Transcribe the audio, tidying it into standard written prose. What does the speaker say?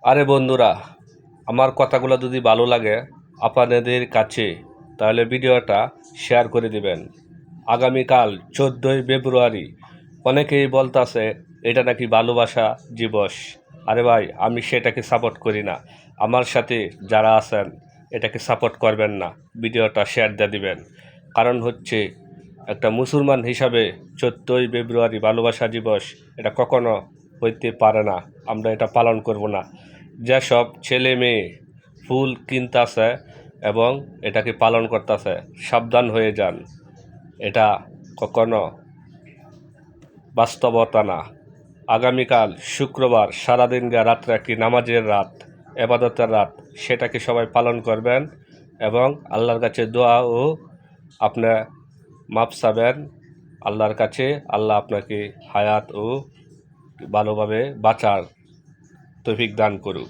আরে বন্ধুরা, আমার কথাগুলো যদি ভালো লাগে আপনাদের কাছে, তাহলে ভিডিওটা শেয়ার করে দিবেন। আগামীকাল 14ই ফেব্রুয়ারি, অনেকেই বলতাছে এটা নাকি ভালোবাসা দিবস। আরে ভাই, আমি সেটাকে সাপোর্ট করি না। আমার সাথে যারা আছেন এটাকে সাপোর্ট করবেন না, ভিডিওটা শেয়ার দিয়ে দিবেন। কারণ হচ্ছে, একটা মুসলমান হিসাবে 14ই ফেব্রুয়ারি ভালোবাসা দিবস এটা কখনো হইতে পারে না। আমরা এটা পালন করব না। যেসব ছেলে মেয়ে ফুল কিনতাছে এবং এটাকে পালন করতেছে, সাবধান হয়ে যান। এটা কখনো বাস্তবতা না। আগামীকাল শুক্রবার, সারাদিন রাতটা কি নামাজের রাত, এবাদতের রাত, সেটাকে সবাই পালন করবেন এবং আল্লাহর কাছে দোয়া ও আপনার মাপ চাবেন আল্লাহর কাছে। আল্লাহ আপনাকে হায়াত ও ভালোভাবে বাঁচার তৌফিক দান করুক।